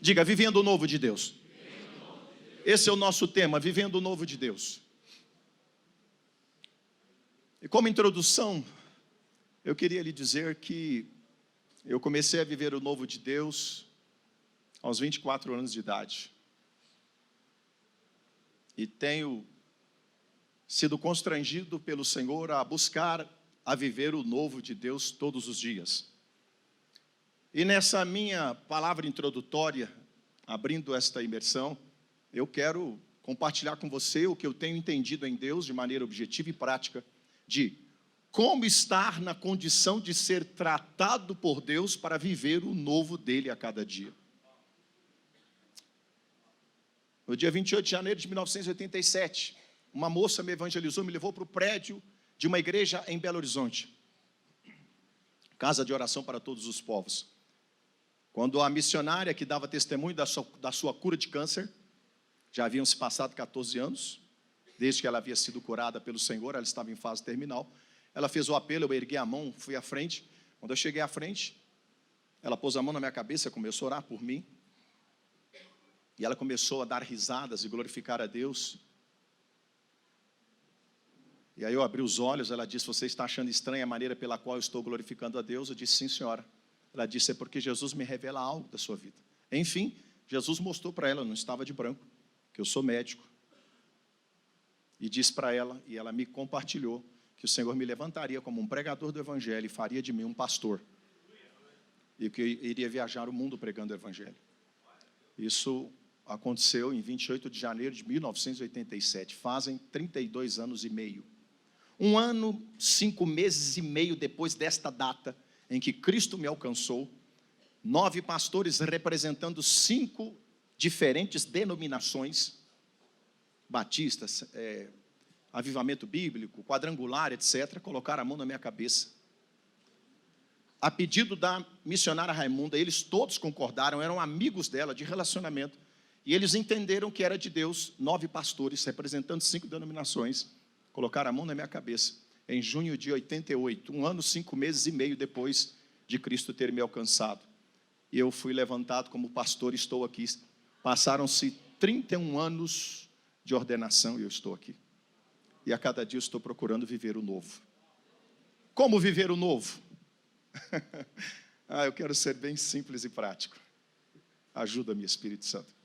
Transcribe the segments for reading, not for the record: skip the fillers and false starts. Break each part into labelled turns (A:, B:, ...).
A: Diga, vivendo o novo de Deus. Esse é o nosso tema, vivendo o novo de Deus. E como introdução, eu queria lhe dizer que eu comecei a viver o novo de Deus aos 24 anos de idade. E tenho sido constrangido pelo Senhor a buscar, a viver o novo de Deus todos os dias. E nessa minha palavra introdutória, abrindo esta imersão, eu quero compartilhar com você o que eu tenho entendido em Deus de maneira objetiva e prática, de como estar na condição de ser tratado por Deus para viver o novo dele a cada dia. No dia 28 de janeiro de 1987, uma moça me evangelizou, me levou para o prédio de uma igreja em Belo Horizonte. Casa de oração para todos os povos. Quando a missionária que dava testemunho da sua cura de câncer, já haviam se passado 14 anos, desde que ela havia sido curada pelo Senhor, ela estava em fase terminal. Ela fez o apelo, eu ergui a mão, fui à frente. Quando eu cheguei à frente, ela pôs a mão na minha cabeça, começou a orar por mim. E ela começou a dar risadas e glorificar a Deus. E aí eu abri os olhos, ela disse, você está achando estranha a maneira pela qual eu estou glorificando a Deus? Eu disse, sim, senhora. Ela disse, é porque Jesus me revela algo da sua vida. Enfim, Jesus mostrou para ela, eu não estava de branco, que eu sou médico. E disse para ela, e ela me compartilhou, que o Senhor me levantaria como um pregador do Evangelho e faria de mim um pastor. E que eu iria viajar o mundo pregando o Evangelho. Isso aconteceu em 28 de janeiro de 1987, fazem 32 anos e meio. 1 ano, 5 meses e meio depois desta data em que Cristo me alcançou, 9 pastores representando 5 diferentes denominações, batistas, avivamento bíblico, quadrangular, etc., colocaram a mão na minha cabeça. A pedido da missionária Raimunda, eles todos concordaram, eram amigos dela, de relacionamento, e eles entenderam que era de Deus. 9 pastores, representando 5 denominações, colocaram a mão na minha cabeça, em junho de 88, 1 ano, 5 meses e meio depois de Cristo ter me alcançado. E eu fui levantado como pastor, estou aqui. Passaram-se 31 anos de ordenação e eu estou aqui. E a cada dia eu estou procurando viver o novo. Como viver o novo? Eu quero ser bem simples e prático. Ajuda-me, Espírito Santo.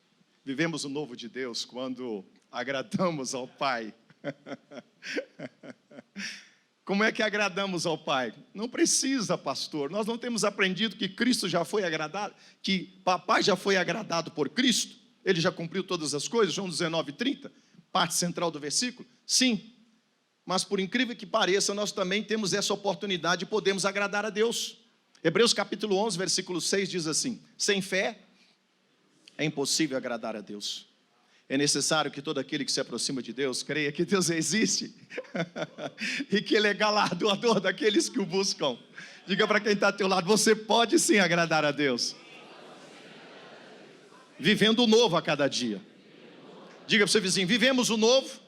A: Vivemos o novo de Deus quando agradamos ao Pai. Como é que agradamos ao Pai? Não precisa, pastor. Nós não temos aprendido que Cristo já foi agradado, que papai já foi agradado por Cristo. Ele já cumpriu todas as coisas, João 19:30, parte central do versículo. Sim, mas por incrível que pareça, nós também temos essa oportunidade de podermos agradar a Deus. Hebreus capítulo 11, versículo 6 diz assim, sem fé é impossível agradar a Deus. É necessário que todo aquele que se aproxima de Deus creia que Deus existe e que Ele é galardoador daqueles que o buscam. Diga para quem está ao teu lado, você pode sim agradar a Deus. Vivendo o novo a cada dia. Diga para o seu vizinho, vivemos o novo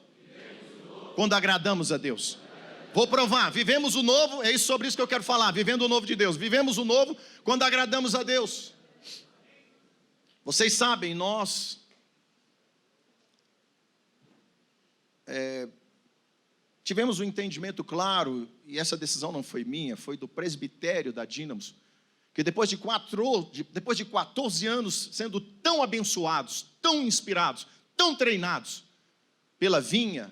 A: quando agradamos a Deus. Vou provar, vivemos o novo, é isso, sobre isso que eu quero falar, vivendo o novo de Deus. Vivemos o novo quando agradamos a Deus. Vocês sabem, nós tivemos um entendimento claro, e essa decisão não foi minha, foi do presbitério da Dínamos, que depois de 14 anos sendo tão abençoados, tão inspirados, tão treinados pela vinha,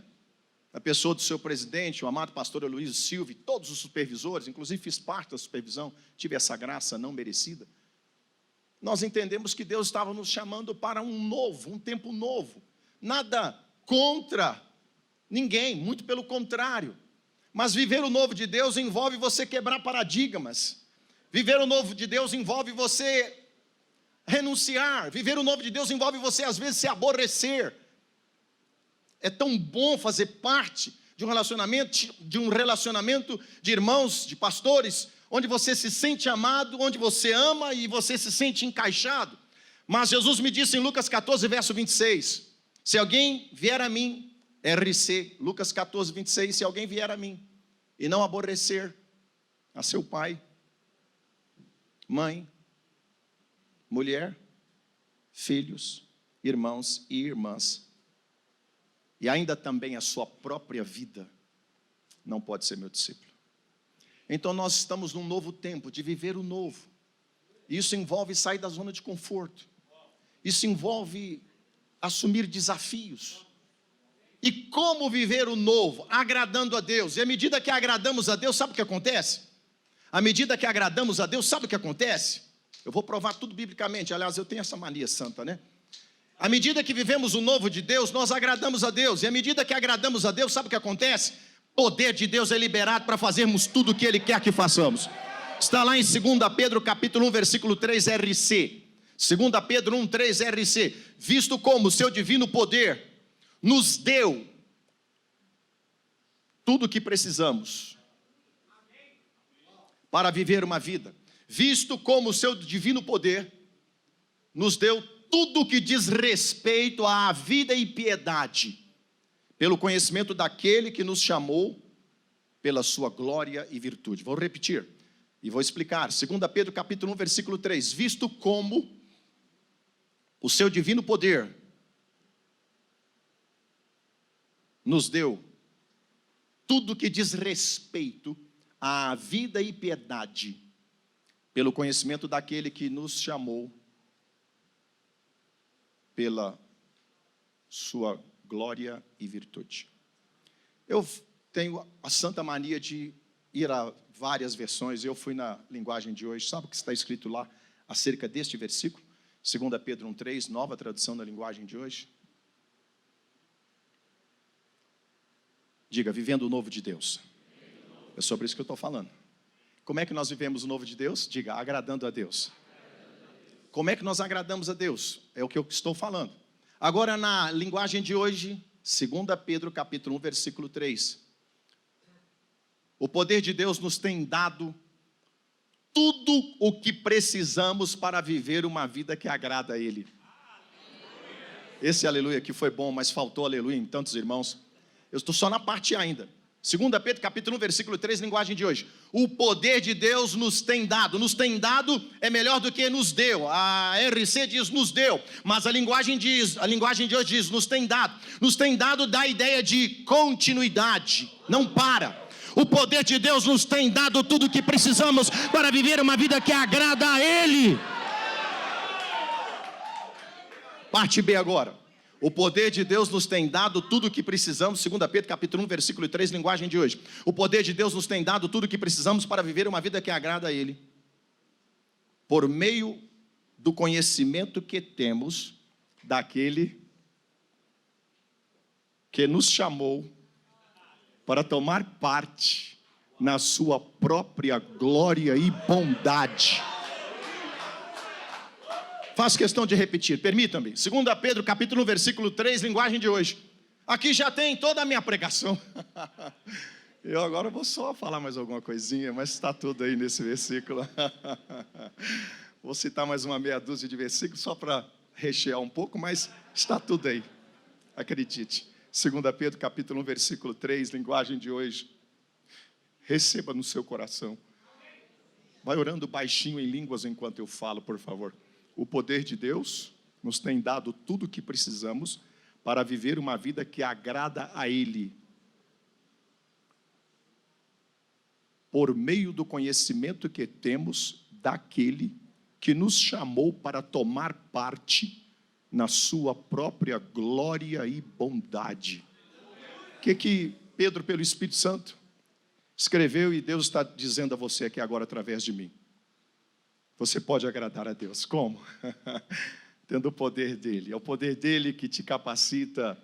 A: a pessoa do seu presidente, o amado pastor Aloysio Silva, e todos os supervisores, inclusive fiz parte da supervisão, tive essa graça não merecida, nós entendemos que Deus estava nos chamando para um novo, um tempo novo, nada contra ninguém, muito pelo contrário, mas viver o novo de Deus envolve você quebrar paradigmas, viver o novo de Deus envolve você renunciar, viver o novo de Deus envolve você às vezes se aborrecer. É tão bom fazer parte de um relacionamento de irmãos, de pastores, onde você se sente amado, onde você ama e você se sente encaixado. Mas Jesus me disse em Lucas 14, verso 26, se alguém vier a mim, RC, Lucas 14, 26, se alguém vier a mim e não aborrecer a seu pai, mãe, mulher, filhos, irmãos e irmãs, e ainda também a sua própria vida, não pode ser meu discípulo. Então nós estamos num novo tempo, de viver o novo. Isso envolve sair da zona de conforto. Isso envolve assumir desafios. E como viver o novo? Agradando a Deus. E à medida que agradamos a Deus, sabe o que acontece? À medida que agradamos a Deus, sabe o que acontece? Eu vou provar tudo biblicamente. Aliás, eu tenho essa mania santa, né? À medida que vivemos o novo de Deus, nós agradamos a Deus. E à medida que agradamos a Deus, sabe o que acontece? O poder de Deus é liberado para fazermos tudo o que Ele quer que façamos. Está lá em 2 Pedro capítulo 1, versículo 3, RC. 2 Pedro 1, 3, RC. Visto como o seu divino poder nos deu tudo o que precisamos para viver uma vida. Visto como o seu divino poder nos deu tudo o que diz respeito à vida e piedade, pelo conhecimento daquele que nos chamou pela sua glória e virtude. Vou repetir e vou explicar. 2 Pedro capítulo 1, versículo 3. Visto como o seu divino poder nos deu tudo que diz respeito à vida e piedade, pelo conhecimento daquele que nos chamou pela sua glória e virtude. Eu tenho a santa mania de ir a várias versões. Eu fui na linguagem de hoje. Sabe o que está escrito lá acerca deste versículo? 2 Pedro 1,3, nova tradução da linguagem de hoje. Diga, vivendo o novo de Deus. É sobre isso que eu estou falando. Como é que nós vivemos o novo de Deus? Diga, agradando a Deus. Como é que nós agradamos a Deus? É o que eu estou falando. Agora, na linguagem de hoje, 2 Pedro capítulo 1, versículo 3. O poder de Deus nos tem dado tudo o que precisamos para viver uma vida que agrada a Ele. Esse aleluia aqui foi bom, mas faltou aleluia em tantos irmãos. Eu estou só na parte A ainda. 2 Pedro capítulo 1, versículo 3, linguagem de hoje. O poder de Deus nos tem dado. Nos tem dado é melhor do que nos deu. A RC diz nos deu, mas a linguagem de hoje diz nos tem dado. Nos tem dado dá a ideia de continuidade, não para. O poder de Deus nos tem dado tudo o que precisamos para viver uma vida que agrada a Ele. Parte B agora. O poder de Deus nos tem dado tudo o que precisamos, 2 Pedro capítulo 1, versículo 3, linguagem de hoje. O poder de Deus nos tem dado tudo o que precisamos para viver uma vida que agrada a Ele, por meio do conhecimento que temos daquele que nos chamou para tomar parte na sua própria glória e bondade. Faço questão de repetir, permitam-me. 2 Pedro, capítulo 1, versículo 3, linguagem de hoje. Aqui já tem toda a minha pregação. Eu agora vou só falar mais alguma coisinha, mas está tudo aí nesse versículo. Vou citar mais uma meia dúzia de versículos, só para rechear um pouco, mas está tudo aí. Acredite. 2 Pedro, capítulo 1, versículo 3, linguagem de hoje. Receba no seu coração. Vai orando baixinho em línguas enquanto eu falo, por favor. O poder de Deus nos tem dado tudo o que precisamos para viver uma vida que agrada a Ele, por meio do conhecimento que temos daquele que nos chamou para tomar parte na sua própria glória e bondade. O que Pedro, pelo Espírito Santo, escreveu e Deus está dizendo a você aqui agora através de mim? Você pode agradar a Deus. Como? Tendo o poder dEle. É o poder dEle que te capacita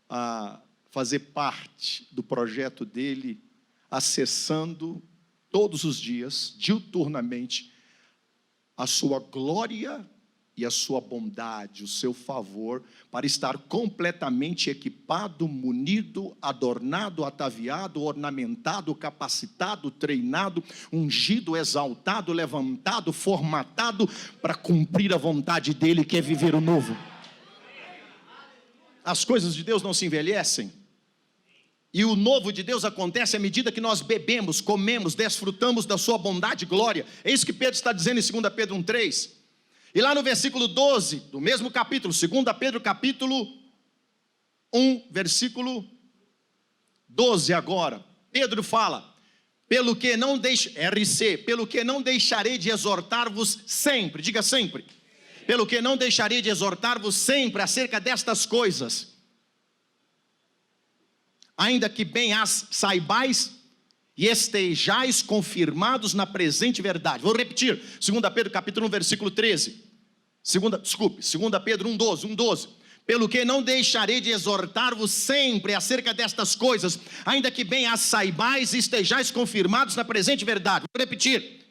A: a fazer parte do projeto dEle, acessando todos os dias, diuturnamente, a sua glória e a sua bondade, o seu favor, para estar completamente equipado, munido, adornado, ataviado, ornamentado, capacitado, treinado, ungido, exaltado, levantado, formatado, para cumprir a vontade dEle, que é viver o novo. As coisas de Deus não se envelhecem, e o novo de Deus acontece à medida que nós bebemos, comemos, desfrutamos da sua bondade e glória. É isso que Pedro está dizendo em 2 Pedro 1,3. E lá no versículo 12, do mesmo capítulo, 2 Pedro capítulo 1, versículo 12 agora, Pedro fala, pelo que não deixarei de exortar-vos sempre, diga sempre, pelo que não deixarei de exortar-vos sempre acerca destas coisas, ainda que bem as saibais e estejais confirmados na presente verdade. Vou repetir, 2 Pedro capítulo 1, versículo 13, 2 Pedro 1,12, pelo que não deixarei de exortar-vos sempre acerca destas coisas, ainda que bem as saibais e estejais confirmados na presente verdade. Vou repetir,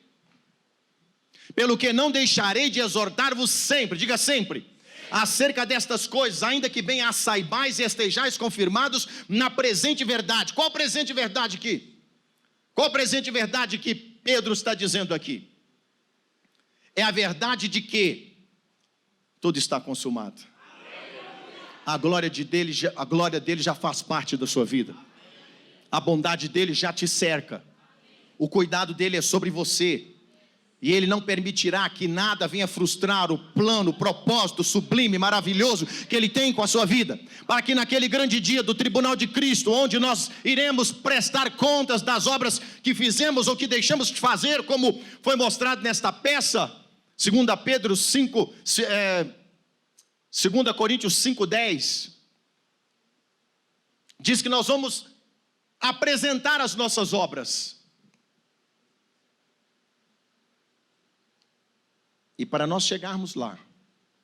A: pelo que não deixarei de exortar-vos sempre, diga sempre, acerca destas coisas, ainda que bem as saibais e estejais confirmados na presente verdade. Qual presente verdade aqui? Qual presente verdade que Pedro está dizendo aqui? É a verdade de que tudo está consumado. A glória dele já faz parte da sua vida. A bondade dele já te cerca. O cuidado dele é sobre você. E ele não permitirá que nada venha frustrar o plano, o propósito sublime, maravilhoso que ele tem com a sua vida. Para que naquele grande dia do tribunal de Cristo, onde nós iremos prestar contas das obras que fizemos ou que deixamos de fazer, como foi mostrado nesta peça, 2 Coríntios 5,10, diz que nós vamos apresentar as nossas obras. E para nós chegarmos lá,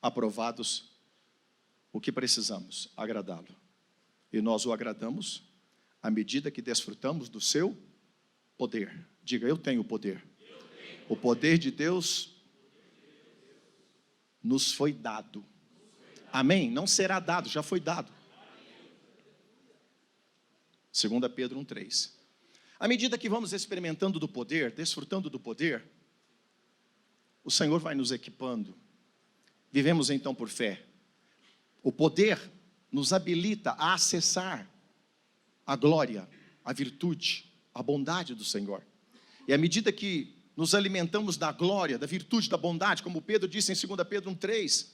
A: aprovados, o que precisamos? Agradá-lo. E nós o agradamos à medida que desfrutamos do seu poder. Diga, eu tenho poder. O poder de Deus nos foi dado. Amém? Não será dado, já foi dado. 2 Pedro 1,3. À medida que vamos experimentando do poder, desfrutando do poder, o Senhor vai nos equipando. Vivemos então por fé. O poder nos habilita a acessar a glória, a virtude, a bondade do Senhor. E à medida que nos alimentamos da glória, da virtude, da bondade, como Pedro disse em 2 Pedro 1,3,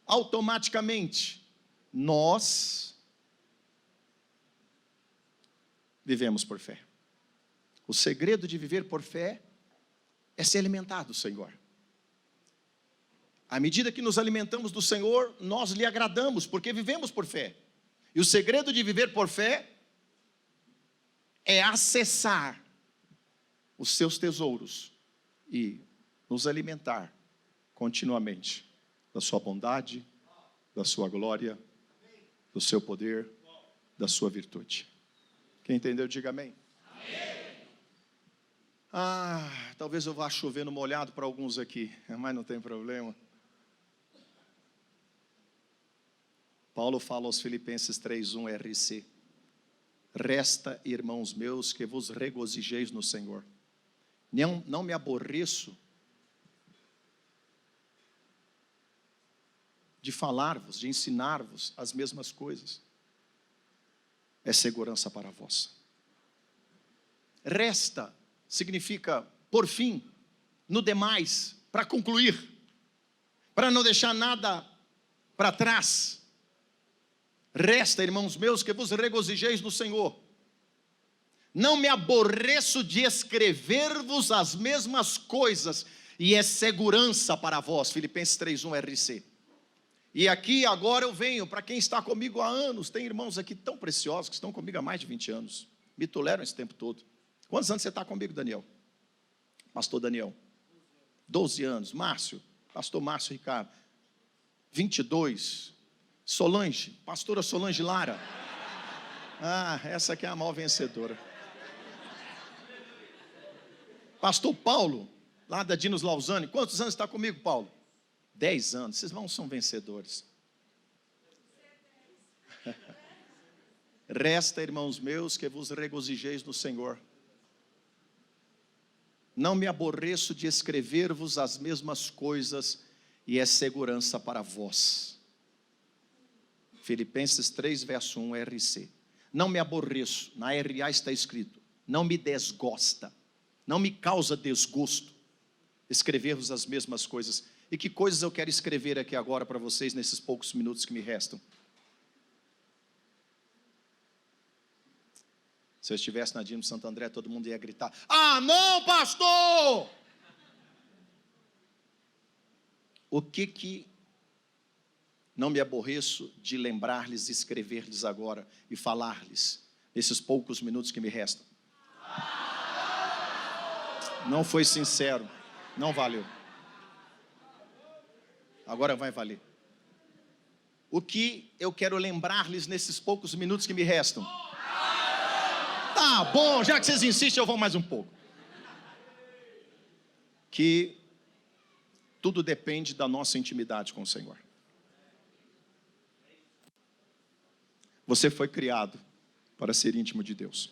A: automaticamente nós vivemos por fé. O segredo de viver por fé é se alimentar do Senhor. À medida que nos alimentamos do Senhor, nós lhe agradamos, porque vivemos por fé. E o segredo de viver por fé é acessar os seus tesouros e nos alimentar continuamente da sua bondade, da sua glória, do seu poder, da sua virtude. Quem entendeu, diga amém. Talvez eu vá chover no molhado para alguns aqui, mas não tem problema. Paulo fala aos Filipenses 3:1 RC. Resta, irmãos meus, que vos regozijeis no Senhor. Não me aborreço de falar-vos, de ensinar-vos as mesmas coisas. É segurança para vós. Resta significa, por fim, no demais, para concluir, para não deixar nada para trás. Resta, irmãos meus, que vos regozijeis no Senhor. Não me aborreço de escrever-vos as mesmas coisas, e é segurança para vós. Filipenses 3:1 RC. E aqui agora eu venho para quem está comigo há anos. Tem irmãos aqui tão preciosos que estão comigo há mais de 20 anos. Me toleram esse tempo todo. Quantos anos você está comigo, Daniel? Pastor Daniel? 12 anos. Márcio? Pastor Márcio Ricardo? 22. Solange? Pastora Solange Lara? Essa aqui é a maior vencedora. Pastor Paulo, lá da Dinos Lausanne. Quantos anos está comigo, Paulo? 10 anos. Vocês não são vencedores. Resta, irmãos meus, que vos regozijeis no Senhor. Não me aborreço de escrever-vos as mesmas coisas, e é segurança para vós. Filipenses 3, verso 1, RC. Não me aborreço, na RA está escrito, não me desgosta, não me causa desgosto escrever-vos as mesmas coisas. E que coisas eu quero escrever aqui agora para vocês nesses poucos minutos que me restam. Se eu estivesse na Dino Santo André, todo mundo ia gritar: ah, não, pastor! O que não me aborreço de lembrar-lhes, escrever-lhes agora e falar-lhes nesses poucos minutos que me restam? Não foi sincero, não valeu. Agora vai valer. O que eu quero lembrar-lhes nesses poucos minutos que me restam? Tá bom, já que vocês insistem, eu vou mais um pouco. Que tudo depende da nossa intimidade com o Senhor. Você foi criado para ser íntimo de Deus.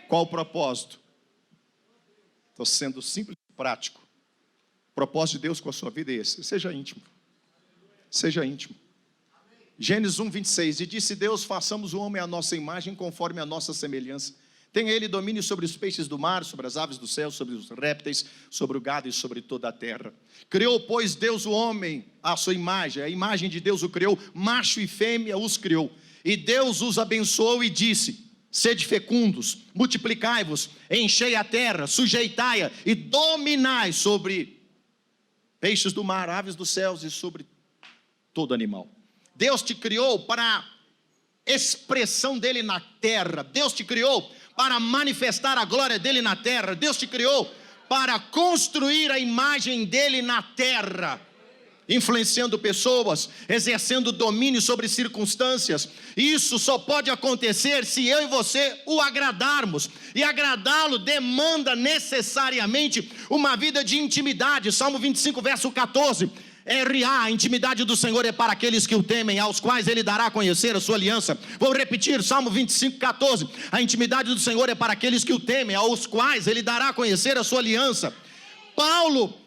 A: Qual o propósito? Estou sendo simples e prático. O propósito de Deus com a sua vida é esse: seja íntimo. Seja íntimo. Gênesis 1:26, e disse Deus: façamos o homem à nossa imagem, conforme a nossa semelhança. Tenha ele domínio sobre os peixes do mar, sobre as aves do céu, sobre os répteis, sobre o gado e sobre toda a terra. Criou, pois, Deus o homem à sua imagem, a imagem de Deus o criou, macho e fêmea os criou. E Deus os abençoou e disse: sede fecundos, multiplicai-vos, enchei a terra, sujeitai-a e dominai sobre peixes do mar, aves dos céus e sobre todo animal. Deus te criou para a expressão dele na terra. Deus te criou para manifestar a glória dele na terra. Deus te criou para construir a imagem dele na terra, influenciando pessoas, exercendo domínio sobre circunstâncias. Isso só pode acontecer se eu e você o agradarmos, e agradá-lo demanda necessariamente uma vida de intimidade. Salmo 25, verso 14. A intimidade do Senhor é para aqueles que o temem, aos quais ele dará a conhecer a sua aliança. Vou repetir, Salmo 25, 14. A intimidade do Senhor é para aqueles que o temem, aos quais ele dará a conhecer a sua aliança. Paulo,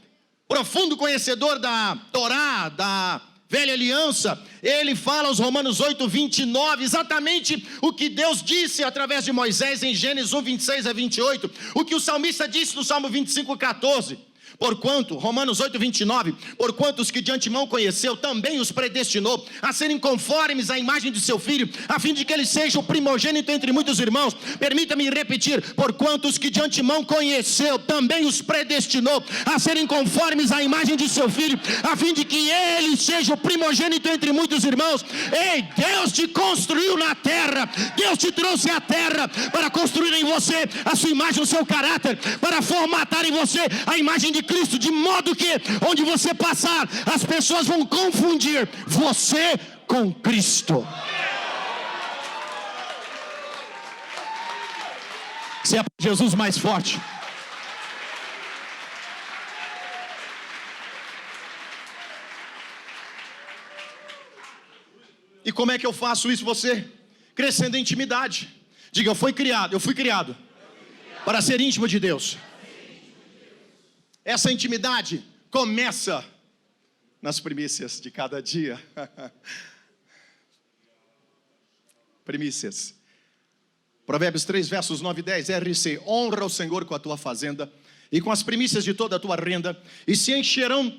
A: profundo conhecedor da Torá, da velha aliança, ele fala aos Romanos 8, 29, exatamente o que Deus disse através de Moisés em Gênesis 1, 26 a 28, o que o salmista disse no Salmo 25, 14. Porquanto, Romanos 8, 29, porquanto os que de antemão conheceu, também os predestinou a serem conformes à imagem de seu filho, a fim de que ele seja o primogênito entre muitos irmãos. Permita-me repetir: porquanto os que de antemão conheceu, também os predestinou a serem conformes à imagem de seu filho, a fim de que ele seja o primogênito entre muitos irmãos. Ei, Deus te construiu na terra, Deus te trouxe à terra para construir em você a sua imagem, o seu caráter, para formatar em você a imagem de Cristo, de modo que onde você passar, as pessoas vão confundir você com Cristo. Se é Jesus mais forte. E como é que eu faço isso? Você crescendo em intimidade. Diga: eu fui criado para ser íntimo de Deus. Essa intimidade começa nas primícias de cada dia. Primícias. Provérbios 3, versos 9 e 10. RC, honra o Senhor com a tua fazenda e com as primícias de toda a tua renda, e se encherão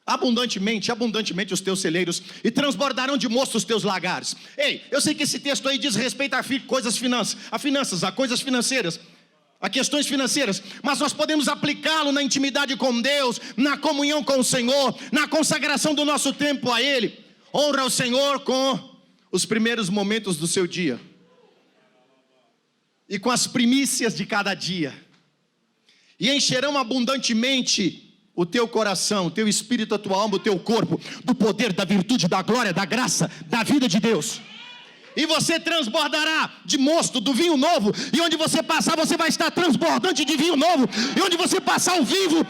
A: abundantemente os teus celeiros, e transbordarão de mosto os teus lagares. Ei, eu sei que esse texto aí diz respeito a coisas a coisas financeiras, a questões financeiras, mas nós podemos aplicá-lo na intimidade com Deus, na comunhão com o Senhor, na consagração do nosso tempo a Ele. Honra o Senhor com os primeiros momentos do seu dia e com as primícias de cada dia, e encherão abundantemente o teu coração, o teu espírito, a tua alma, o teu corpo, do poder, da virtude, da glória, da graça, da vida de Deus. E você transbordará de mosto, do vinho novo. E onde você passar, você vai estar transbordante de vinho novo. E onde você passar, o vivo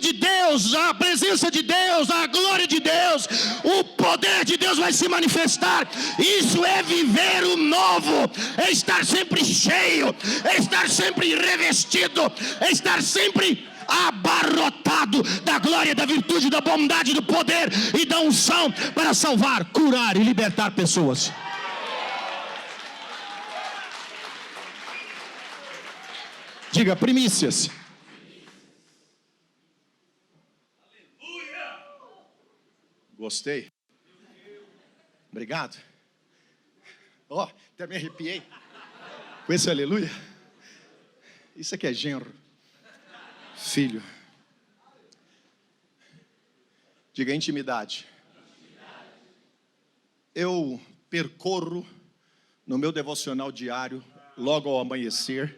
A: de Deus, a presença de Deus, a glória de Deus, o poder de Deus vai se manifestar. Isso é viver o novo, é estar sempre cheio, é estar sempre revestido, é estar sempre abarrotado da glória, da virtude, da bondade, do poder e da unção para salvar, curar e libertar pessoas. Diga: primícias. Gostei. Obrigado. Até me arrepiei. Com esse aleluia. Isso aqui é genro. Filho. Diga intimidade. Eu percorro no meu devocional diário, logo ao amanhecer,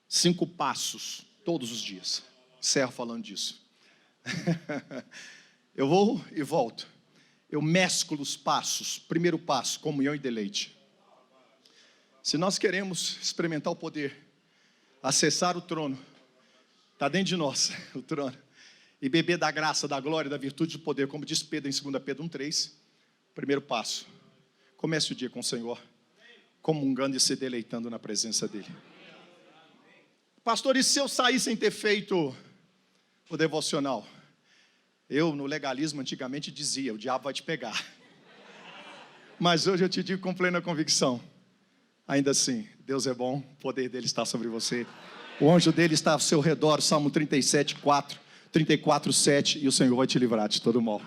A: 5 passos todos os dias. Encerro falando disso. Eu vou e volto. Eu mesclo os passos. Primeiro passo, comunhão e deleite. Se nós queremos experimentar o poder, acessar o trono, está dentro de nós o trono, e beber da graça, da glória, da virtude e do poder, como diz Pedro em 2 Pedro 1,3, primeiro passo, comece o dia com o Senhor, comungando e se deleitando na presença dEle. Pastor, e se eu sair sem ter feito o devocional? Eu, no legalismo, antigamente dizia, o diabo vai te pegar. Mas hoje eu te digo com plena convicção, ainda assim, Deus é bom, o poder dEle está sobre você. O anjo dEle está ao seu redor, Salmo 37:4, 34:7, e o Senhor vai te livrar de todo mal.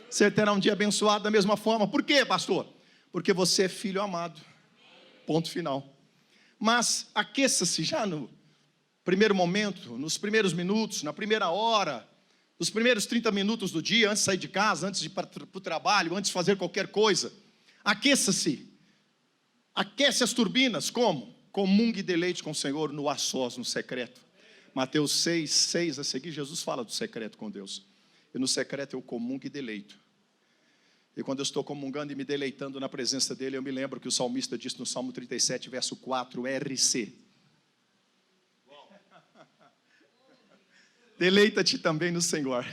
A: Você terá um dia abençoado da mesma forma. Por quê, pastor? Porque você é filho amado. Ponto final. Mas aqueça-se já no primeiro momento, nos primeiros minutos, na primeira hora, nos primeiros 30 minutos do dia, antes de sair de casa, antes de ir para o trabalho, antes de fazer qualquer coisa. Aqueça-se. Aquece as turbinas. Como? Comungue e deleite com o Senhor no a sós, no secreto. Mateus 6:6 a seguir, Jesus fala do secreto com Deus. E no secreto eu comungo e deleito. E quando eu estou comungando e me deleitando na presença dEle, eu me lembro que o salmista disse no Salmo 37, verso 4, RC. Deleita-te também no Senhor,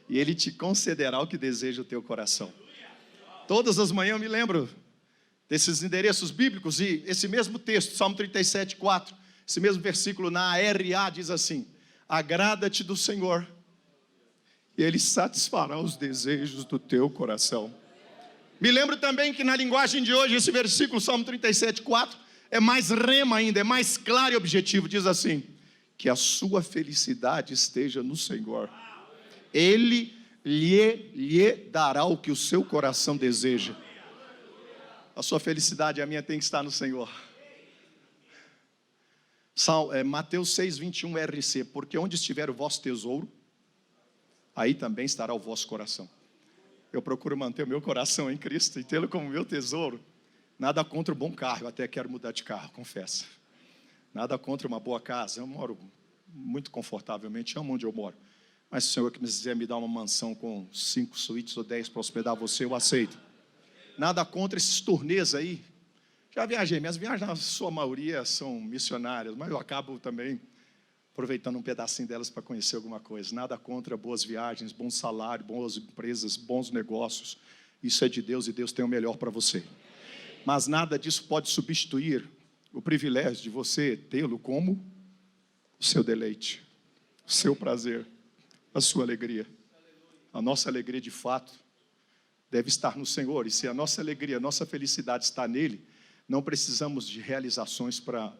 A: e Ele te concederá o que deseja o teu coração. Todas as manhãs eu me lembro desses endereços bíblicos, e esse mesmo texto, Salmo 37, 4, esse mesmo versículo na RA diz assim: agrada-te do Senhor, e Ele satisfará os desejos do teu coração. Me lembro também que na linguagem de hoje, esse versículo, Salmo 37, 4, é mais rema ainda, é mais claro e objetivo, diz assim: que a sua felicidade esteja no Senhor. Ele lhe dará o que o seu coração deseja. A sua felicidade e a minha tem que estar no Senhor. Mateus 6:21 RC, porque onde estiver o vosso tesouro, aí também estará o vosso coração. Eu procuro manter o meu coração em Cristo e tê-lo como meu tesouro. Nada contra o bom carro, eu até quero mudar de carro, confesso. Nada contra uma boa casa, eu moro muito confortavelmente, amo onde eu moro. Mas se o Senhor quiser me dar uma mansão com 5 suítes ou 10 para hospedar você, eu aceito. Nada contra esses turnês aí. Já viajei, minhas viagens na sua maioria são missionárias, mas eu acabo também aproveitando um pedacinho delas para conhecer alguma coisa. Nada contra boas viagens, bom salário, boas empresas, bons negócios. Isso é de Deus e Deus tem o melhor para você. Mas nada disso pode substituir o privilégio de você tê-lo como o seu deleite, o seu prazer, a sua alegria. A nossa alegria de fato deve estar no Senhor. E se a nossa alegria, a nossa felicidade está nele, não precisamos de realizações para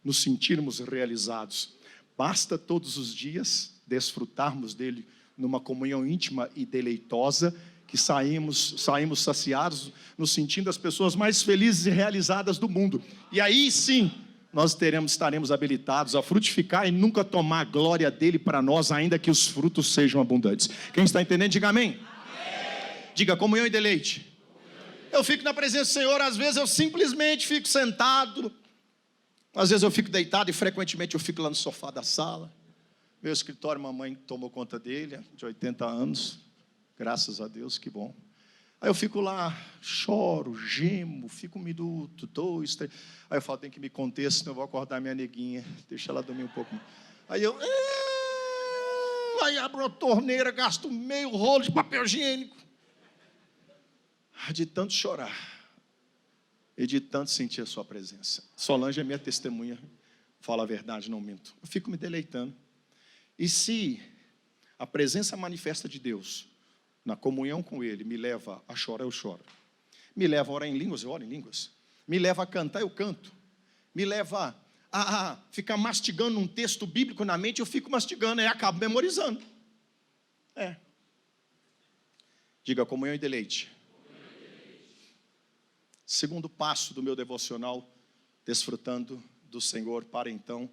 A: nos sentirmos realizados. Basta todos os dias desfrutarmos dele numa comunhão íntima e deleitosa, que saímos saciados, nos sentindo as pessoas mais felizes e realizadas do mundo. E aí sim, nós estaremos habilitados a frutificar e nunca tomar a glória dele para nós, ainda que os frutos sejam abundantes. Quem está entendendo, diga amém. Amém. Diga comunhão e deleite. Eu fico na presença do Senhor, às vezes eu simplesmente fico sentado, às vezes eu fico deitado e frequentemente eu fico lá no sofá da sala. Meu escritório, mamãe tomou conta dele, de 80 anos, graças a Deus, que bom. Aí eu fico lá, choro, gemo, fico um minuto, 2, 3. Aí eu falo, tem que me conter, senão eu vou acordar minha neguinha, deixa ela dormir um pouco. Aí eu, aí abro a torneira, gasto meio rolo de papel higiênico. De tanto chorar e de tanto sentir a sua presença. Solange é minha testemunha, fala a verdade, não minto. Eu fico me deleitando. E se a presença manifesta de Deus, na comunhão com Ele, me leva a chorar, eu choro. Me leva a orar em línguas, eu oro em línguas. Me leva a cantar, eu canto. Me leva a ficar mastigando um texto bíblico na mente, eu fico mastigando e acabo memorizando. Diga comunhão e deleite. Segundo passo do meu devocional, desfrutando do Senhor para então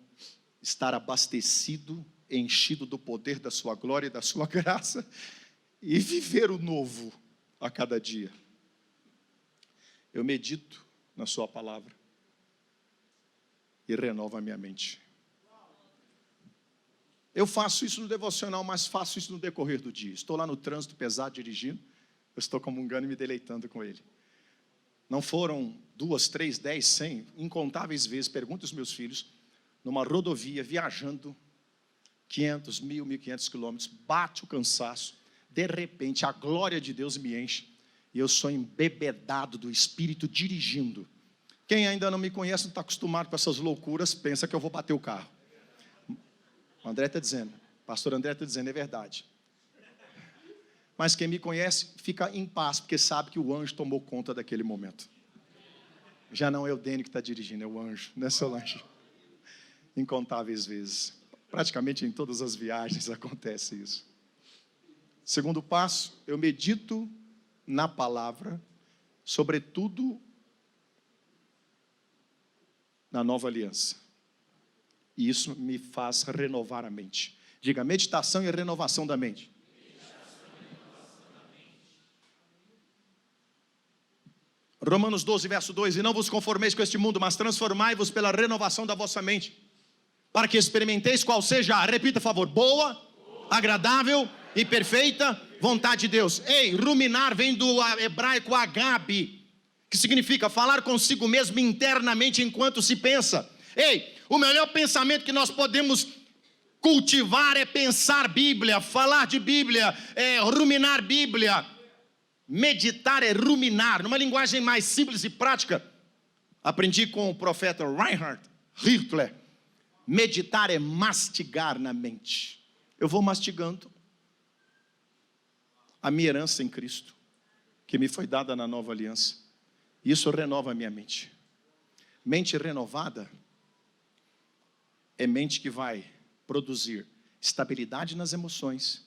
A: estar abastecido, enchido do poder da sua glória e da sua graça e viver o novo a cada dia. Eu medito na sua palavra e renovo a minha mente. Eu faço isso no devocional, mas faço isso no decorrer do dia. Estou lá no trânsito pesado dirigindo, eu estou comungando e me deleitando com Ele. Não foram 2, 3, 10, 100, incontáveis vezes, pergunto aos meus filhos, numa rodovia, viajando 500, 1.000, 1.500 quilômetros, bate o cansaço, de repente a glória de Deus me enche, e eu sou embebedado do Espírito dirigindo. Quem ainda não me conhece, não está acostumado com essas loucuras, pensa que eu vou bater o carro. O André está dizendo, pastor André está dizendo, é verdade. Mas quem me conhece fica em paz, porque sabe que o anjo tomou conta daquele momento. Já não é o Dênio que está dirigindo, é o anjo, não é Solange? Incontáveis vezes. Praticamente em todas as viagens acontece isso. Segundo passo, eu medito na palavra, sobretudo na nova aliança. E isso me faz renovar a mente. Diga, meditação e renovação da mente. Romanos 12, verso 2. E não vos conformeis com este mundo, mas transformai-vos pela renovação da vossa mente, para que experimenteis qual seja, repita, por favor, boa, agradável e perfeita vontade de Deus. Ei, ruminar vem do hebraico agabe, que significa falar consigo mesmo internamente enquanto se pensa. Ei, o melhor pensamento que nós podemos cultivar é pensar Bíblia, falar de Bíblia, ruminar Bíblia. Meditar é ruminar, numa linguagem mais simples e prática. Aprendi com o profeta Reinhard Hitler. Meditar é mastigar na mente. Eu vou mastigando a minha herança em Cristo, que me foi dada na nova aliança. Isso renova a minha mente. Mente renovada é mente que vai produzir estabilidade nas emoções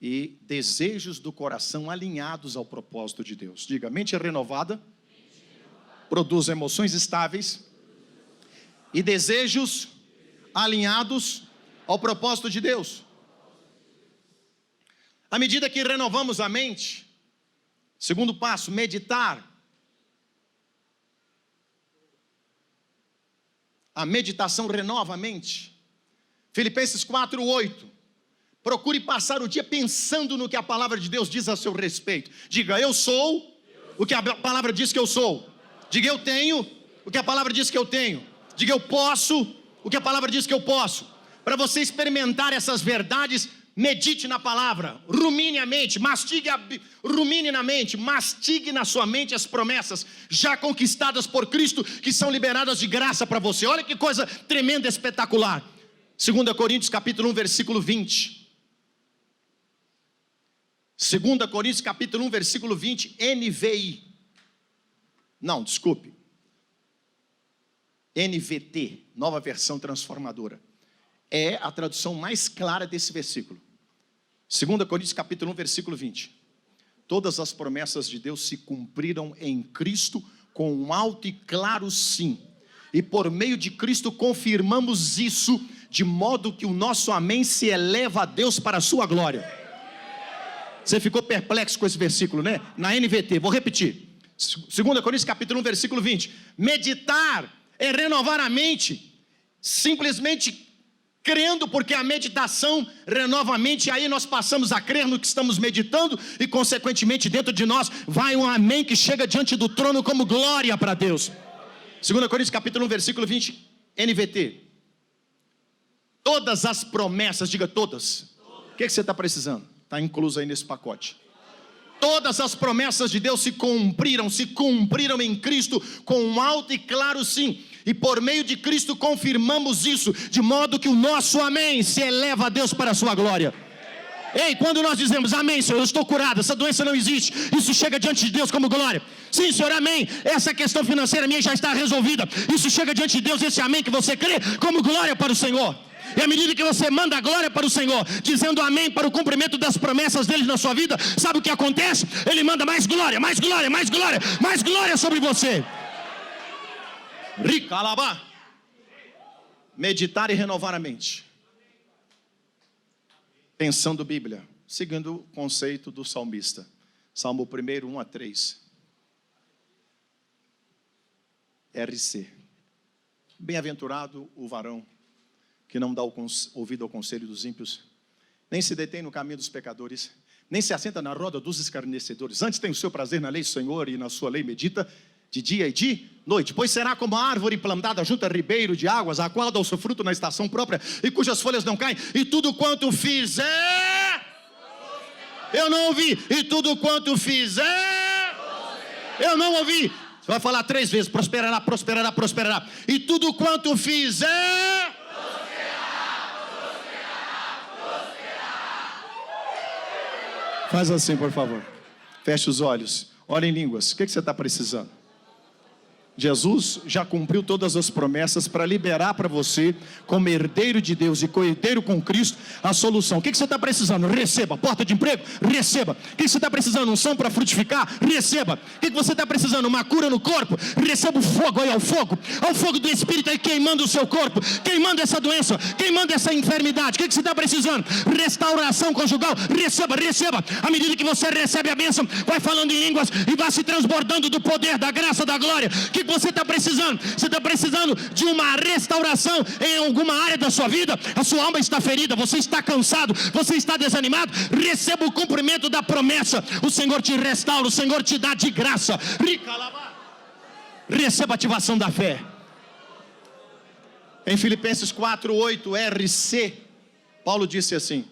A: e desejos do coração alinhados ao propósito de Deus. Diga, mente renovada produz emoções estáveis e desejos alinhados ao propósito de Deus. À medida que renovamos a mente, segundo passo, meditar. A meditação renova a mente. Filipenses 4:8. Procure passar o dia pensando no que a palavra de Deus diz a seu respeito. Diga, eu sou o que a palavra diz que eu sou. Diga, eu tenho o que a palavra diz que eu tenho. Diga, eu posso o que a palavra diz que eu posso. Para você experimentar essas verdades, medite na palavra, rumine a mente, rumine na mente, mastigue na sua mente as promessas já conquistadas por Cristo, que são liberadas de graça para você. Olha que coisa tremenda, espetacular. 2 Coríntios capítulo 1, versículo 20. 2 Coríntios capítulo 1, versículo 20, NVI. Não, desculpe. NVT, nova versão transformadora. É a tradução mais clara desse versículo. 2 Coríntios capítulo 1, versículo 20. Todas as promessas de Deus se cumpriram em Cristo com um alto e claro sim. E por meio de Cristo confirmamos isso, de modo que o nosso amém se eleva a Deus para a sua glória. Você ficou perplexo com esse versículo, né? Na NVT, vou repetir. 2 Coríntios capítulo 1, versículo 20. Meditar é renovar a mente, simplesmente crendo, porque a meditação renova a mente, e aí nós passamos a crer no que estamos meditando, e consequentemente dentro de nós vai um amém que chega diante do trono como glória para Deus. 2 Coríntios capítulo 1, versículo 20, NVT. Todas as promessas, diga todas. O que você está precisando? Está incluso aí nesse pacote. Todas as promessas de Deus se cumpriram em Cristo com um alto e claro sim. E por meio de Cristo confirmamos isso, de modo que o nosso amém se eleva a Deus para a sua glória. Ei, quando nós dizemos amém, Senhor, eu estou curado, essa doença não existe, isso chega diante de Deus como glória. Sim, Senhor, amém, essa questão financeira minha já está resolvida, isso chega diante de Deus, esse amém que você crê, como glória para o Senhor.
B: E à medida que você manda a glória para o Senhor, dizendo amém para o cumprimento das promessas dele na sua vida, sabe o que acontece? Ele manda mais glória, mais glória, mais glória, mais glória sobre você.
A: Ricalabá. Meditar e renovar a mente. Pensando Bíblia, seguindo o conceito do salmista. Salmo 1, 1 a 3. RC. Bem-aventurado o varão que não dá ouvido ao conselho dos ímpios, nem se detém no caminho dos pecadores, nem se assenta na roda dos escarnecedores. Antes tem o seu prazer na lei do Senhor, e na sua lei medita de dia e de noite. Pois será como a árvore plantada junto a ribeiro de águas, a qual dá o seu fruto na estação própria, e cujas folhas não caem, e tudo quanto fizer... Eu não ouvi. E tudo quanto fizer... Eu não ouvi. Você vai falar 3 vezes: prosperará, prosperará, prosperará. E tudo quanto fizer... Faz assim, por favor. Feche os olhos. Ora em línguas. O que você está precisando? Jesus já cumpriu todas as promessas para liberar para você, como herdeiro de Deus e co-herdeiro com Cristo, a solução. O que você está precisando? Receba. Porta de emprego? Receba. O que você está precisando? Unção para frutificar? Receba. O que você está precisando? Uma cura no corpo? Receba o fogo aí, ao fogo do Espírito aí queimando o seu corpo, queimando essa doença, queimando essa enfermidade. O que você está precisando? Restauração conjugal? Receba, receba. À medida que você recebe a bênção, vai falando em línguas e vai se transbordando do poder, da graça, da glória. O que você está precisando? Você está precisando de uma restauração em alguma área da sua vida? A sua alma está ferida, você está cansado, você está desanimado? Receba o cumprimento da promessa. O Senhor te restaura, o Senhor te dá de graça. Receba a ativação da fé. Em Filipenses 4:8, RC, Paulo disse assim: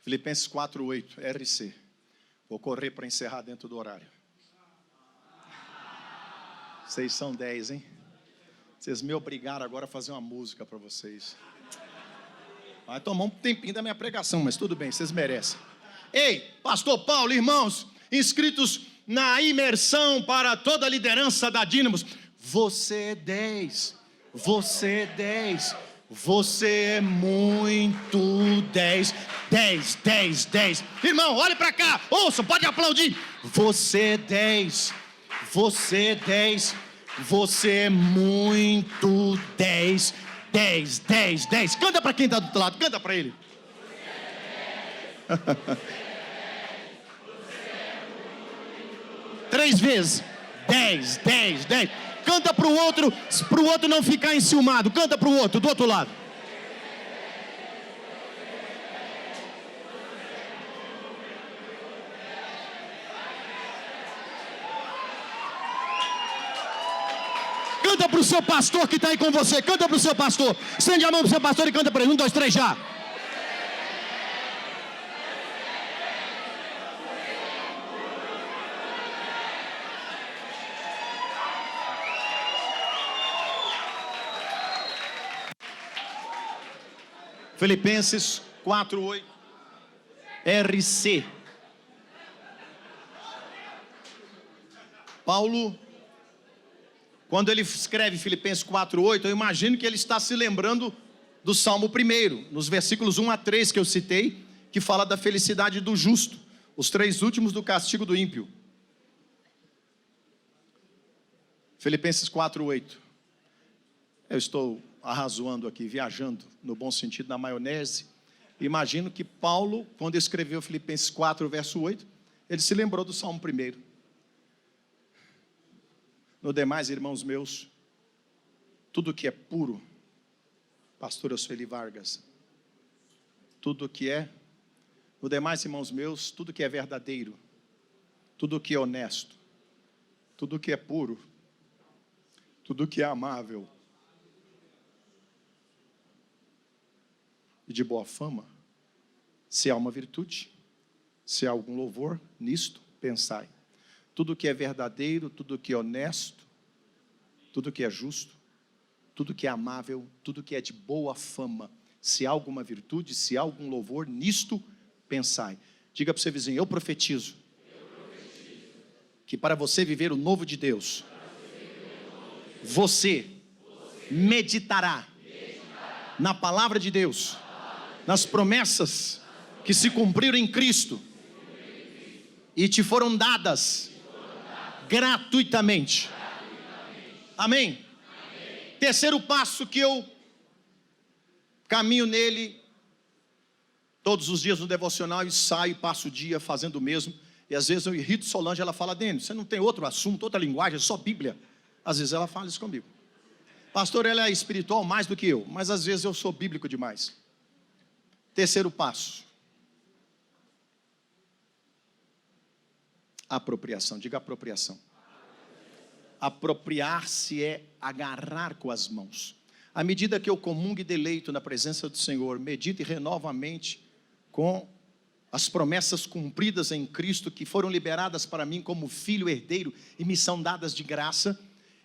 A: Filipenses 4:8, RC. Vou correr para encerrar dentro do horário. Vocês são 10, hein? Vocês me obrigaram agora a fazer uma música para vocês. Vai tomar um tempinho da minha pregação, mas tudo bem, vocês merecem. Ei, pastor Paulo, irmãos, inscritos na imersão para toda a liderança da Dínamos. Você é 10. Você é 10. Você é muito 10. 10, 10, 10. Irmão, olhe para cá, ouça, pode aplaudir. Você é 10. Você é 10. Você é muito 10. 10, 10, 10. Canta para quem está do outro lado, canta para ele. Você é 10. 3 vezes. 10, 10, 10. Canta para o outro não ficar enciumado. Canta para o outro, do outro lado. Canta para o seu pastor que está aí com você. Canta para o seu pastor. Estende a mão para o seu pastor e canta para ele. 1, 2, 3, já. Filipenses 4:8, RC. Paulo, quando ele escreve Filipenses 4:8, eu imagino que ele está se lembrando do Salmo 1, nos versículos 1 a 3 que eu citei, que fala da felicidade do justo, os 3 últimos do castigo do ímpio. Filipenses 4:8. Eu estou arrazoando aqui, viajando, no bom sentido, na maionese. Imagino que Paulo, quando escreveu Filipenses 4, verso 8, ele se lembrou do Salmo 1. No demais, irmãos meus, tudo que é puro, pastor, eu sou Eli Vargas, tudo que é, no demais, irmãos meus, tudo que é verdadeiro, tudo que é honesto, tudo que é puro, tudo que é amável, e de boa fama, se há uma virtude, se há algum louvor, nisto pensai. Tudo que é verdadeiro, tudo que é honesto, tudo que é justo, tudo que é amável, tudo que é de boa fama, se há alguma virtude, se há algum louvor, nisto pensai. Diga para o seu vizinho: eu profetizo que para você viver o novo de Deus, você meditará na palavra de Deus, nas promessas que se cumpriram em Cristo e te foram dadas gratuitamente. Amém? Terceiro passo que eu caminho nele todos os dias no devocional e saio e passo o dia fazendo o mesmo. E às vezes eu irrito Solange, ela fala: Denis, você não tem outro assunto, outra linguagem, é só Bíblia. Às vezes ela fala isso comigo. Pastor, ela é espiritual mais do que eu, mas às vezes eu sou bíblico demais. Terceiro passo. Apropriação, diga apropriação. Apropriar-se é agarrar com as mãos. À medida que eu comungo e deleito na presença do Senhor, medito e renovo a mente com as promessas cumpridas em Cristo, que foram liberadas para mim como filho herdeiro e me são dadas de graça,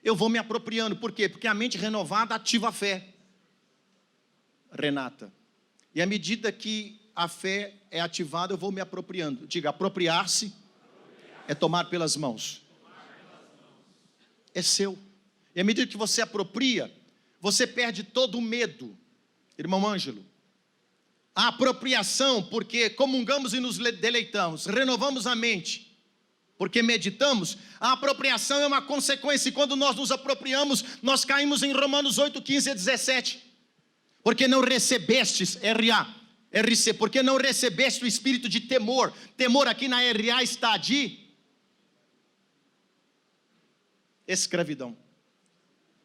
A: eu vou me apropriando. Por quê? Porque a mente renovada ativa a fé. Renata. E à medida que a fé é ativada, eu vou me apropriando. Diga, apropriar-se é tomar pelas mãos. É seu. E à medida que você apropria, você perde todo o medo. Irmão Ângelo, a apropriação, porque comungamos e nos deleitamos, renovamos a mente, porque meditamos. A apropriação é uma consequência, e quando nós nos apropriamos, nós caímos em Romanos 8, 15 a 17. Porque não recebestes, RC, porque não recebeste o espírito de temor. Temor aqui na RA está de escravidão.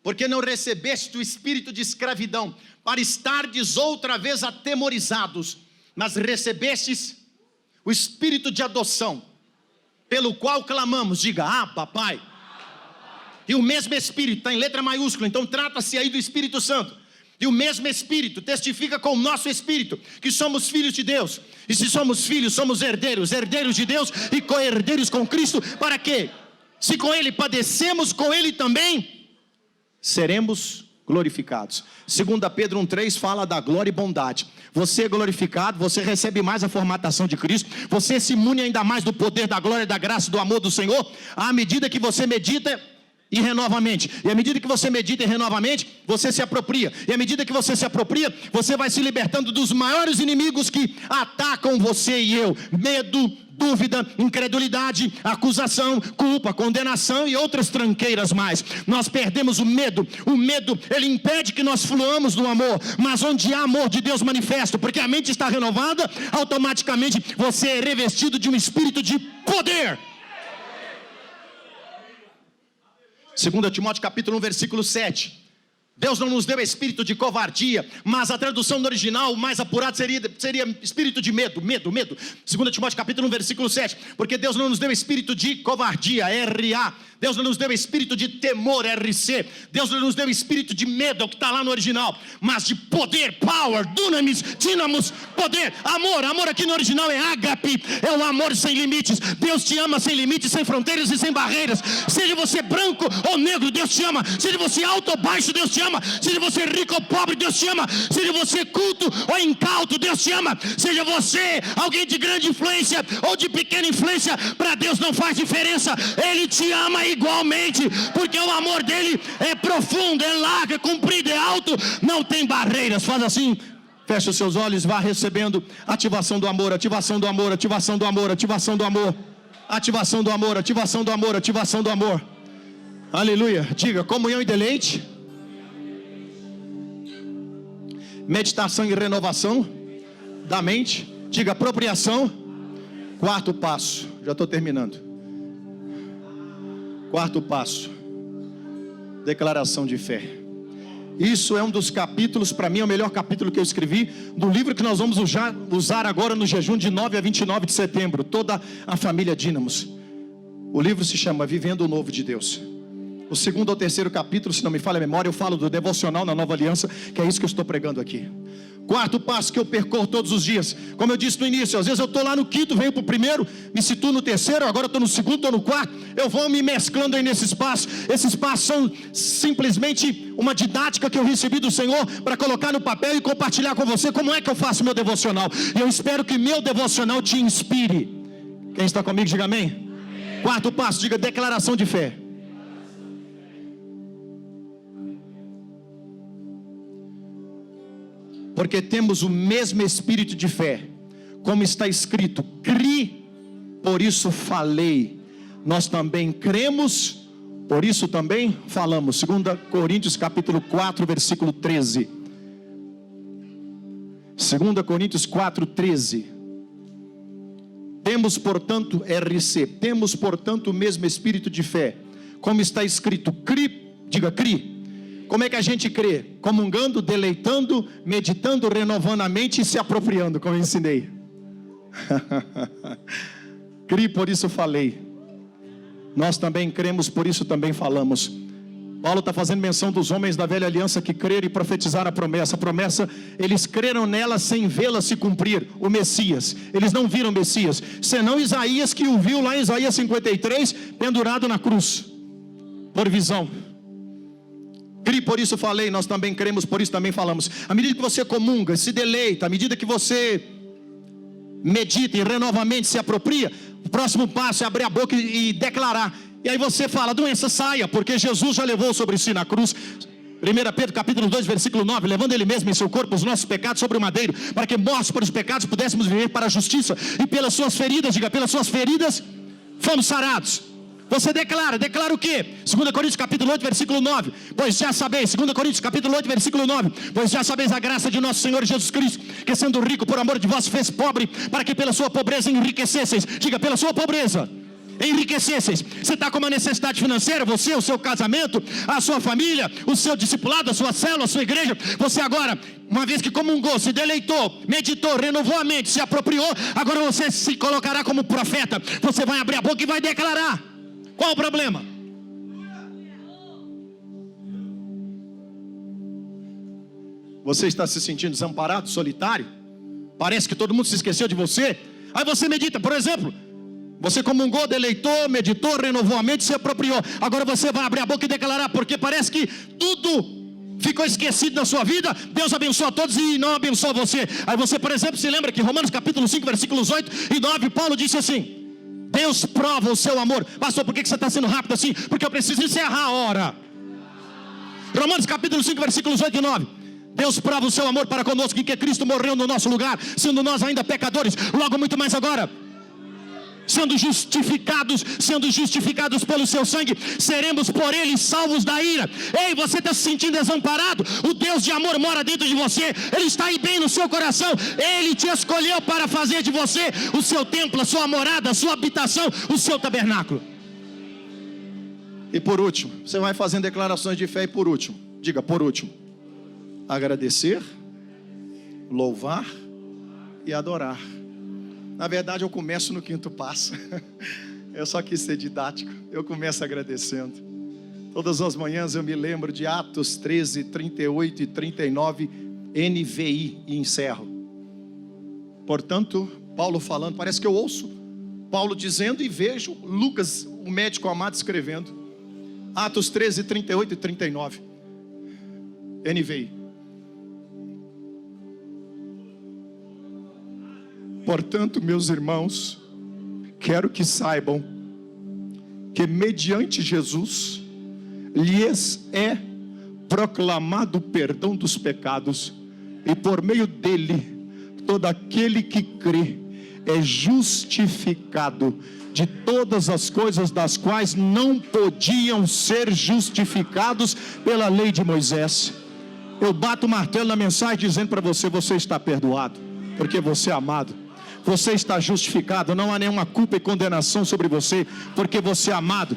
A: Porque não recebeste o espírito de escravidão, para estardes outra vez atemorizados, mas recebestes o espírito de adoção, pelo qual clamamos, diga, Papai. E o mesmo Espírito, está em letra maiúscula, então trata-se aí do Espírito Santo. E o mesmo Espírito testifica com o nosso Espírito que somos filhos de Deus. E se somos filhos, somos herdeiros, herdeiros de Deus e co-herdeiros com Cristo. Para quê? Se com Ele padecemos, com Ele também seremos glorificados. 2 Pedro 1,3 fala da glória e bondade. Você é glorificado, você recebe mais a formatação de Cristo, você se imune ainda mais do poder, da glória, da graça, do amor do Senhor, à medida que você medita e renova a mente. E à medida que você medita e renova a mente, você se apropria. E à medida que você se apropria, você vai se libertando dos maiores inimigos que atacam você e eu: medo, dúvida, incredulidade, acusação, culpa, condenação e outras tranqueiras mais. Nós perdemos o medo. O medo, ele impede que nós fluamos no amor. Mas onde há amor de Deus manifesto, porque a mente está renovada, automaticamente você é revestido de um espírito de poder. 2 Timóteo capítulo 1, versículo 7. Deus não nos deu espírito de covardia, mas a tradução no original, o mais apurado seria espírito de medo. 2 Timóteo capítulo 1, versículo 7. Porque Deus não nos deu espírito de covardia, RA. Deus não nos deu espírito de temor, RC. Deus não nos deu espírito de medo, é o que está lá no original, mas de poder, power, dunamis, dínamos, poder, amor. Amor aqui no original é ágape, é o amor sem limites. Deus te ama sem limites, sem fronteiras e sem barreiras. Seja você branco ou negro, Deus te ama. Seja você alto ou baixo, Deus te ama. Seja você rico ou pobre, Deus te ama. Seja você culto ou incauto, Deus te ama. Seja você alguém de grande influência ou de pequena influência, para Deus não faz diferença. Ele te ama igualmente, porque o amor dele é profundo, é largo, é comprido, é alto, não tem barreiras. Faz assim, fecha os seus olhos, vá recebendo ativação do amor, ativação do amor, ativação do amor, ativação do amor, ativação do amor, ativação do amor, ativação do amor. Aleluia. Diga, comunhão e deleite, meditação e renovação da mente. Diga, apropriação. Quarto passo, já estou terminando. Quarto passo, declaração de fé. Isso é um dos capítulos, para mim é o melhor capítulo que eu escrevi, do livro que nós vamos usar agora no jejum de 9 a 29 de setembro, toda a família Dínamos. O livro se chama Vivendo o Novo de Deus. O segundo ou terceiro capítulo, se não me falha a memória, eu falo do devocional na Nova Aliança, que é isso que eu estou pregando aqui. Quarto passo que eu percorro todos os dias, como eu disse no início, às vezes eu estou lá no quinto, venho para o primeiro, me situo no terceiro, agora eu estou no segundo, estou no quarto, eu vou me mesclando aí nesses passos. Esses passos são simplesmente uma didática que eu recebi do Senhor, para colocar no papel e compartilhar com você como é que eu faço meu devocional. E eu espero que meu devocional te inspire. Quem está comigo, diga amém. Quarto passo, diga declaração de fé. Porque temos o mesmo espírito de fé, como está escrito: cri, por isso falei. Nós também cremos, por isso também falamos. 2 Coríntios capítulo 4, versículo 13. 2 Coríntios 4, 13. Temos, portanto, temos, portanto, o mesmo espírito de fé, como está escrito: cri, diga cri. Como é que a gente crê? Comungando, deleitando, meditando, renovando a mente e se apropriando, como eu ensinei. Cri, por isso falei. Nós também cremos, por isso também falamos. Paulo está fazendo menção dos homens da velha aliança que creram e profetizaram a promessa. A promessa, eles creram nela sem vê-la se cumprir, o Messias. Eles não viram o Messias, senão Isaías, que o viu lá em Isaías 53, pendurado na cruz, por visão. Cri, por isso falei, nós também cremos, por isso também falamos. À medida que você comunga, se deleita, à medida que você medita e renovamente se apropria, o próximo passo é abrir a boca e declarar. E aí você fala: doença saia, porque Jesus já levou sobre si na cruz. 1 Pedro capítulo 2, versículo 9: levando ele mesmo em seu corpo os nossos pecados sobre o madeiro, para que mortos para os pecados pudéssemos viver para a justiça. E pelas suas feridas, diga, pelas suas feridas fomos sarados. Você declara o quê? 2 Coríntios capítulo 8, versículo 9. Pois já sabeis, 2 Coríntios capítulo 8, versículo 9. Pois já sabeis a graça de nosso Senhor Jesus Cristo, que sendo rico por amor de vós fez pobre, para que pela sua pobreza enriquecesseis. Diga, pela sua pobreza enriquecesseis. Você está com uma necessidade financeira, você, o seu casamento, a sua família, o seu discipulado, a sua célula, a sua igreja. Você agora, uma vez que comungou, se deleitou, meditou, renovou a mente, se apropriou, agora você se colocará como profeta. Você vai abrir a boca e vai declarar. Qual o problema? Você está se sentindo desamparado, solitário? Parece que todo mundo se esqueceu de você. Aí você medita, por exemplo, você comungou, deleitou, meditou, renovou a mente, se apropriou. Agora você vai abrir a boca e declarar, porque parece que tudo ficou esquecido na sua vida. Deus abençoa a todos e não abençoa você. Aí você, por exemplo, se lembra que Romanos capítulo 5, versículos 8 e 9, Paulo disse assim: Deus prova o seu amor. Pastor, por que você está sendo rápido assim? Porque eu preciso encerrar a hora. Romanos capítulo 5, versículos 8 e 9. Deus prova o seu amor para conosco, em que Cristo morreu no nosso lugar, sendo nós ainda pecadores. Logo muito mais agora, sendo justificados pelo seu sangue, seremos por ele salvos da ira. Ei, você está se sentindo desamparado? O Deus de amor mora dentro de você. Ele está aí bem no seu coração. Ele te escolheu para fazer de você o seu templo, a sua morada, a sua habitação, o seu tabernáculo. E por último, você vai fazendo declarações de fé. E por último, diga, por último, agradecer, louvar e adorar. Na verdade, eu começo no quinto passo. Eu só quis ser didático. Eu começo agradecendo. Todas as manhãs eu me lembro de Atos 13, 38 e 39, NVI, e encerro. Portanto, Paulo falando, parece que eu ouço Paulo dizendo e vejo Lucas, o médico amado, escrevendo. Atos 13, 38 e 39, NVI. Portanto, meus irmãos, quero que saibam que mediante Jesus lhes é proclamado o perdão dos pecados, e por meio dele todo aquele que crê é justificado de todas as coisas das quais não podiam ser justificados pela lei de Moisés. Eu bato o martelo na mensagem dizendo para você: você está perdoado, porque você é amado. Você está justificado, não há nenhuma culpa e condenação sobre você, porque você é amado.